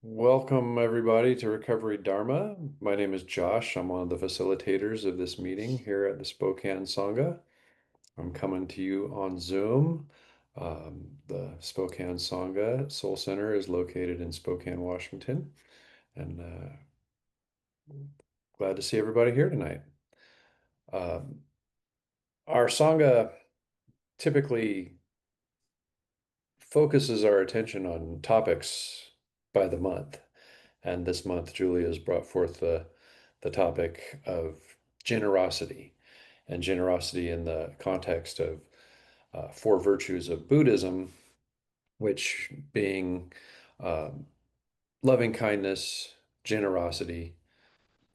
Welcome, everybody, to Recovery Dharma. My name is Josh. I'm one of the facilitators of this meeting here at the Spokane Sangha. I'm coming to you on Zoom. The Spokane Sangha Soul Center is located in Spokane, Washington, and glad to see everybody here tonight. Um, our Sangha typically focuses our attention on topics by the month. And this month, Julia has brought forth the topic of generosity and generosity in the context of four virtues of Buddhism, which being um, loving kindness, generosity,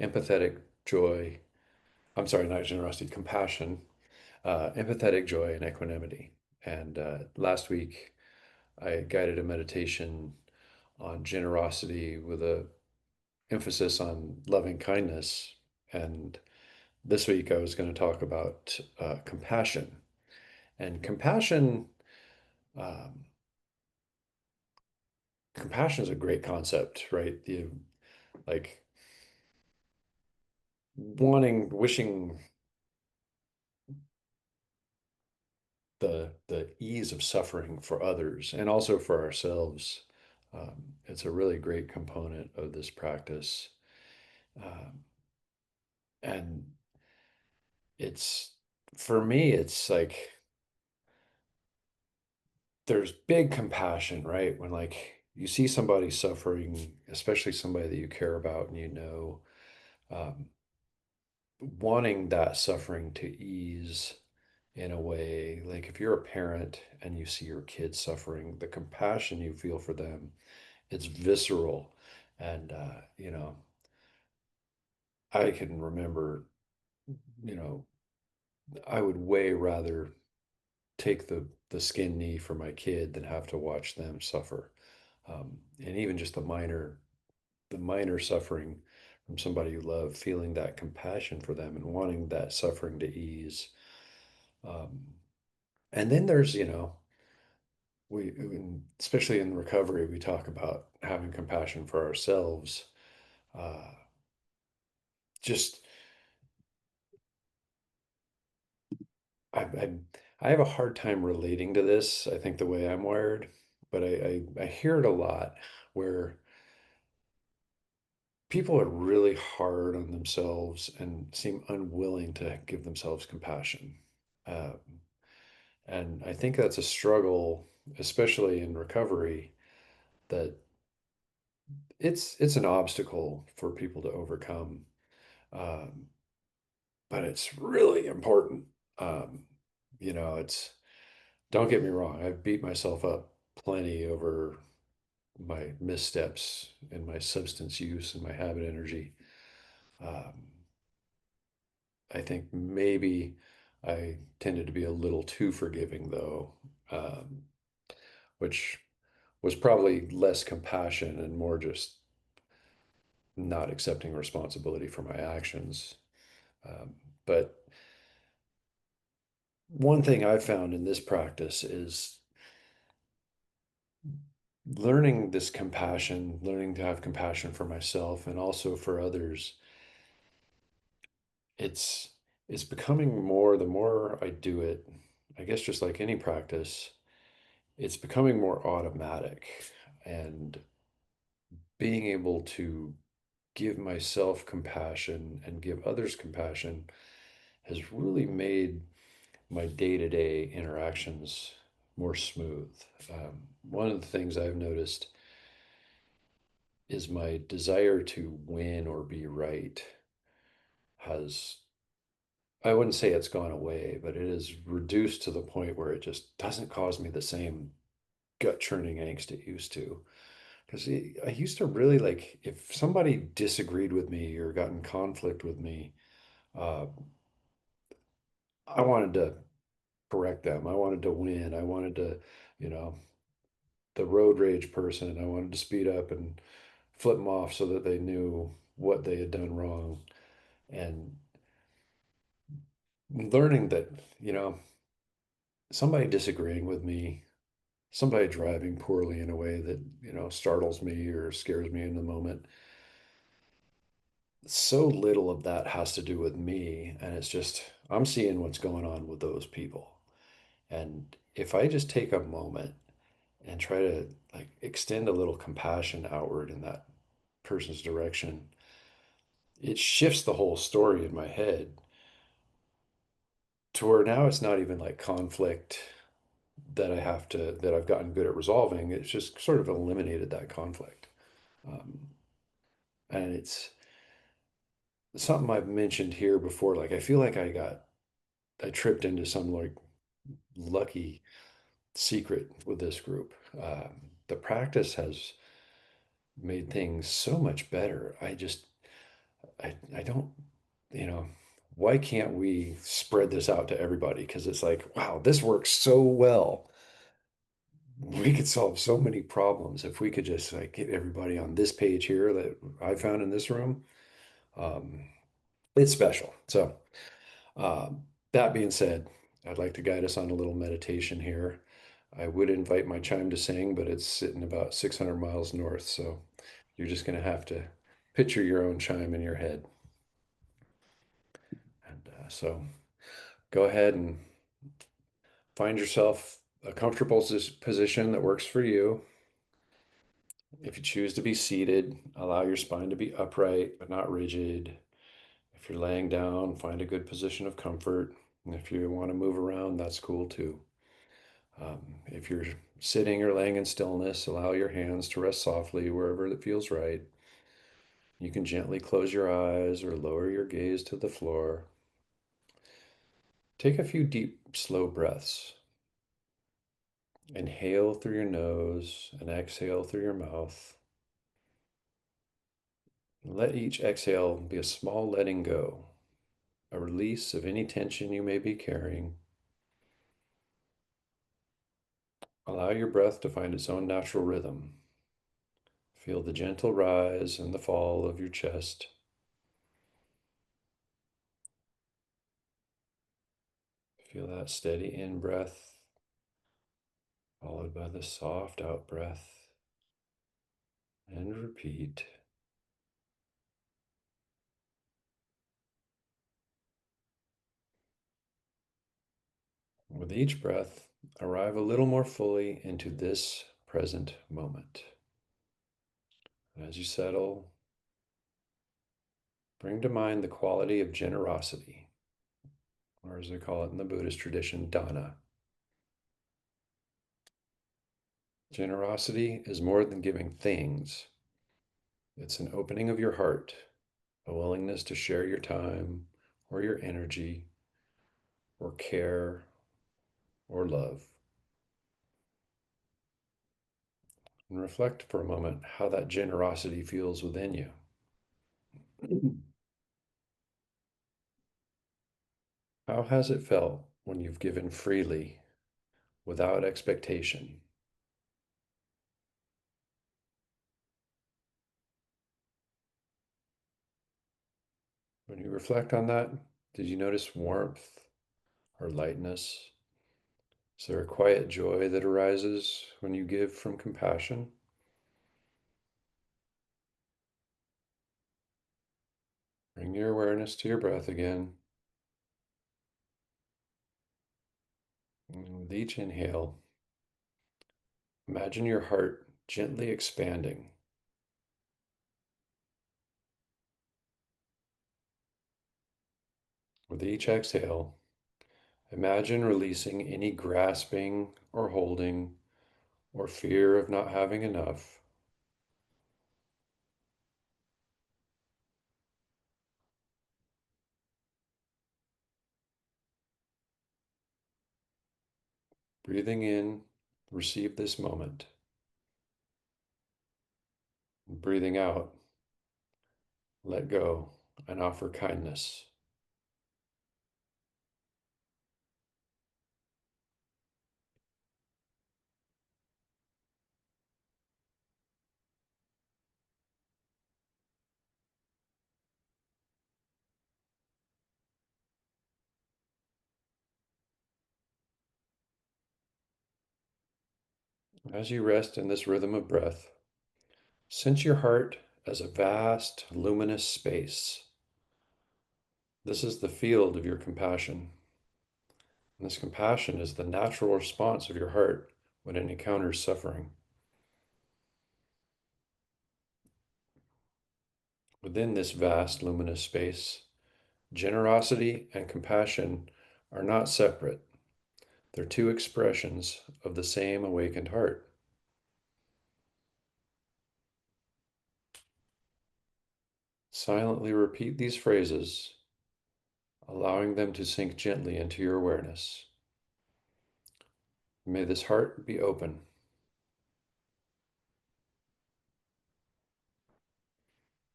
empathetic joy. I'm sorry, not generosity, compassion, empathetic joy, and equanimity. And last week, I guided a meditation on generosity with a emphasis on loving kindness. And this week I was going to talk about compassion. And um, compassion is a great concept, right? You like wishing the ease of suffering for others and also for ourselves. It's a really great component of this practice. Um, and it's for me, it's like there's big compassion, right? When like you see somebody suffering, especially somebody that you care about and um, wanting that suffering to ease in a way, like if you're a parent and you see your kid suffering, the compassion you feel for them, it's visceral. And, I can remember, you know, I would way rather take the skin knee for my kid than have to watch them suffer. And even just the minor suffering from somebody you love, feeling that compassion for them and wanting that suffering to ease. Um, and then there's, especially in recovery, we talk about having compassion for ourselves. Uh, just, I, I have a hard time relating to this, I think the way I'm wired, but I hear it a lot where people are really hard on themselves and seem unwilling to give themselves compassion. Um, and I think that's a struggle, especially in recovery, that it's an obstacle for people to overcome. Um, but it's really important. Um, it's don't get me wrong, I've beat myself up plenty over my missteps and my substance use and my habit energy. Um, I think maybe I tended to be a little too forgiving, though, um, which was probably less compassion and more just not accepting responsibility for my actions. Um, but one thing I've found in this practice is learning this compassion, learning to have compassion for myself and also for others. It's it's becoming more the more I do it, I guess just like any practice, it's becoming more automatic and being able to give myself compassion and give others compassion has really made my day-to-day interactions more smooth. One of the things I've noticed is my desire to win or be right has, I wouldn't say it's gone away, but it is reduced to the point where it just doesn't cause me the same gut churning angst it used to. Because I used to really like if somebody disagreed with me or got in conflict with me, uh, I wanted to correct them. I wanted to win. I wanted to, you know, the road rage person. I wanted to speed up and flip them off so that they knew what they had done wrong. And learning that, somebody disagreeing with me, somebody driving poorly in a way that, startles me or scares me in the moment. So little of that has to do with me. And it's just, I'm seeing what's going on with those people. And if I just take a moment and try to like extend a little compassion outward in that person's direction, it shifts the whole story in my head to where now it's not even like conflict that I've gotten good at resolving. It's just sort of eliminated that conflict. Um, and it's something I've mentioned here before. Like, I feel like I tripped into some like lucky secret with this group. The practice has made things so much better. I don't, you know, why can't we spread this out to everybody? Because it's like, wow, this works so well. We could solve so many problems if we could just like get everybody on this page here that I found in this room. Um, it's special. So, that being said, I'd like to guide us on a little meditation here. I would invite my chime to sing, but it's sitting about 600 miles north. So you're just going to have to picture your own chime in your head. And so go ahead and find yourself a comfortable position that works for you. If you choose to be seated, allow your spine to be upright but not rigid. If you're laying down, find a good position of comfort. And if you want to move around, that's cool too. If you're sitting or laying in stillness, allow your hands to rest softly wherever it feels right. You can gently close your eyes or lower your gaze to the floor. Take a few deep, slow breaths. Inhale through your nose and exhale through your mouth. Let each exhale be a small letting go, a release of any tension you may be carrying. Allow your breath to find its own natural rhythm. Feel the gentle rise and the fall of your chest. Feel that steady in breath, followed by the soft out breath, and repeat. With each breath, arrive a little more fully into this present moment. And as you settle, bring to mind the quality of generosity, or as they call it in the Buddhist tradition, dana. Generosity is more than giving things, it's an opening of your heart, a willingness to share your time or your energy or care or love. And reflect for a moment how that generosity feels within you. How has it felt when you've given freely without expectation? When you reflect on that, did you notice warmth or lightness? Is there a quiet joy that arises when you give from compassion? Bring your awareness to your breath again. And with each inhale, imagine your heart gently expanding. With each exhale, imagine releasing any grasping or holding or fear of not having enough. Breathing in, receive this moment. Breathing out, let go and offer kindness. As you rest in this rhythm of breath, sense your heart as a vast, luminous space. This is the field of your compassion. And this compassion is the natural response of your heart when it encounters suffering. Within this vast, luminous space, generosity and compassion are not separate. They're two expressions of the same awakened heart. Silently repeat these phrases, allowing them to sink gently into your awareness. May this heart be open.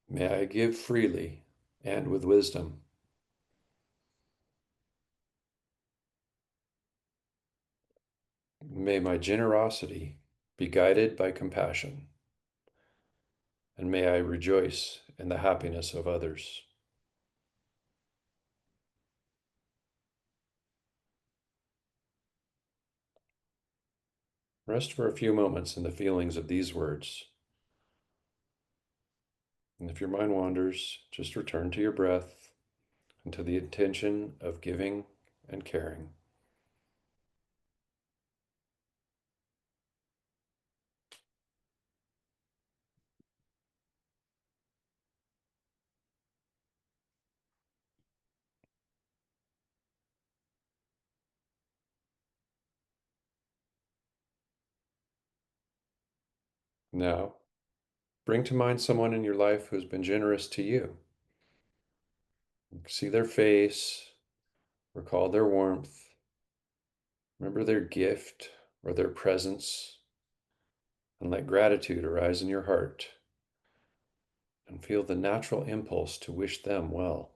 May I give freely and with wisdom. May my generosity be guided by compassion, and may I rejoice in the happiness of others. Rest for a few moments in the feelings of these words. And if your mind wanders, just return to your breath and to the intention of giving and caring. Now, bring to mind someone in your life who has been generous to you. See their face, recall their warmth, remember their gift or their presence, and let gratitude arise in your heart and feel the natural impulse to wish them well.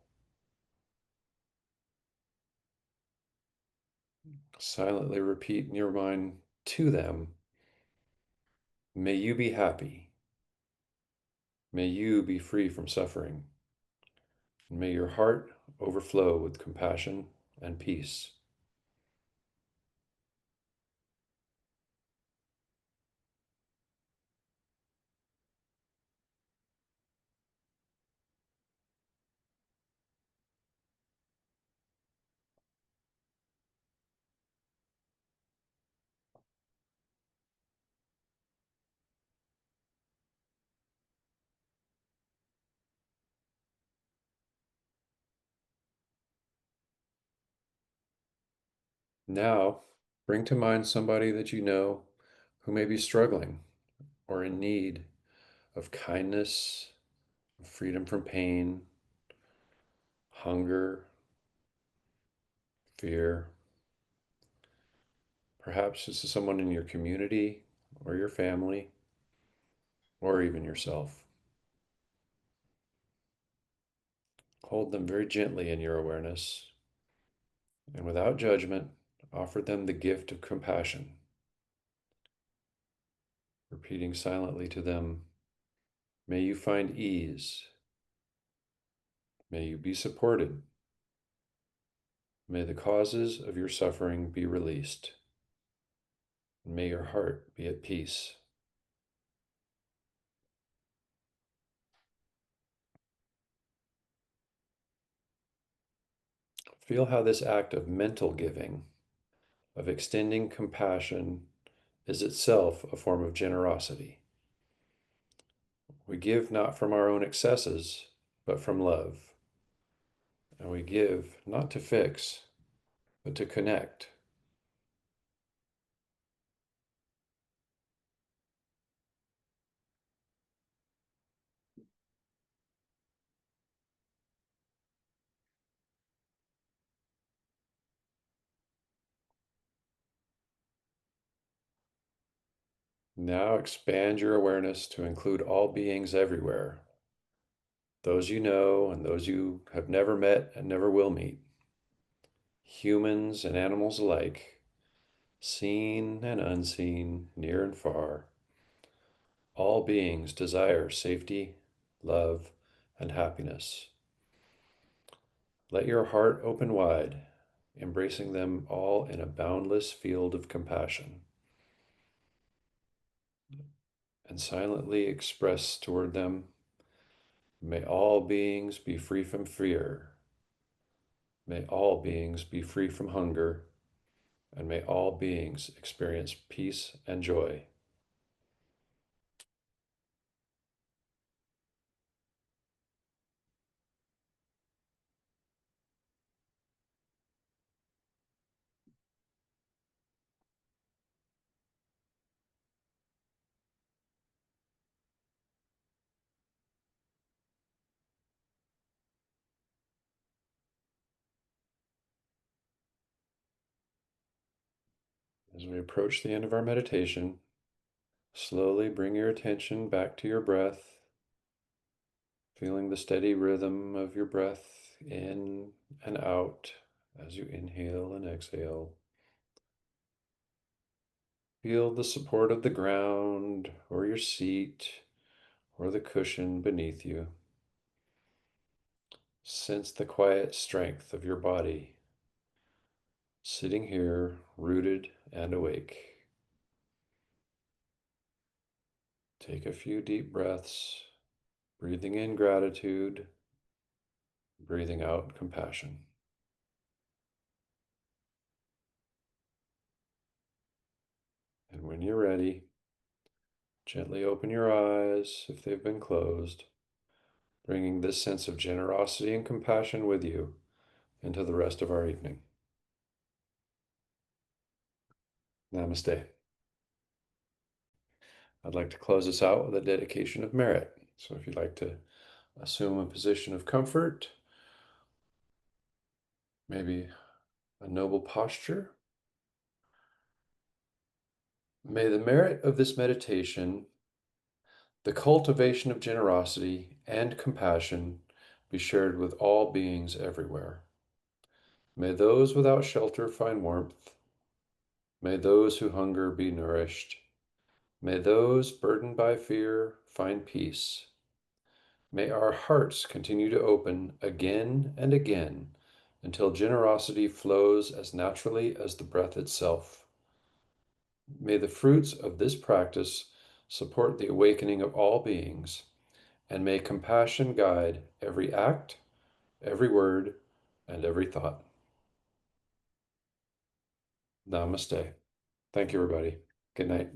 Silently repeat in your mind to them, may you be happy. May you be free from suffering. And may your heart overflow with compassion and peace. Now, bring to mind somebody that you know who may be struggling or in need of kindness, freedom from pain, hunger, fear. Perhaps this is someone in your community or your family or even yourself. Hold them very gently in your awareness and without judgment, offer them the gift of compassion, repeating silently to them, may you find ease. May you be supported. May the causes of your suffering be released. And may your heart be at peace. Feel how this act of mental giving, of extending compassion, is itself a form of generosity. We give not from our own excesses, but from love. And we give not to fix, but to connect. Now expand your awareness to include all beings everywhere, those you know and those you have never met and never will meet, humans and animals alike, seen and unseen, near and far. All beings desire safety, love, and happiness. Let your heart open wide, embracing them all in a boundless field of compassion. and silently express toward them, may all beings be free from fear. May all beings be free from hunger, and may all beings experience peace and joy. As we approach the end of our meditation, slowly bring your attention back to your breath, feeling the steady rhythm of your breath in and out as you inhale and exhale. Feel the support of the ground or your seat or the cushion beneath you. Sense the quiet strength of your body, sitting here rooted and awake. Take a few deep breaths, breathing in gratitude, breathing out compassion. And when you're ready, gently open your eyes if they've been closed, bringing this sense of generosity and compassion with you into the rest of our evening. Namaste. I'd like to close this out with a dedication of merit. So if you'd like to assume a position of comfort, maybe a noble posture, may the merit of this meditation, the cultivation of generosity and compassion, be shared with all beings everywhere. May those without shelter find warmth. May those who hunger be nourished. May those burdened by fear find peace. May our hearts continue to open again and again until generosity flows as naturally as the breath itself. May the fruits of this practice support the awakening of all beings, and may compassion guide every act, every word, and every thought. Namaste. Thank you, everybody. Good night.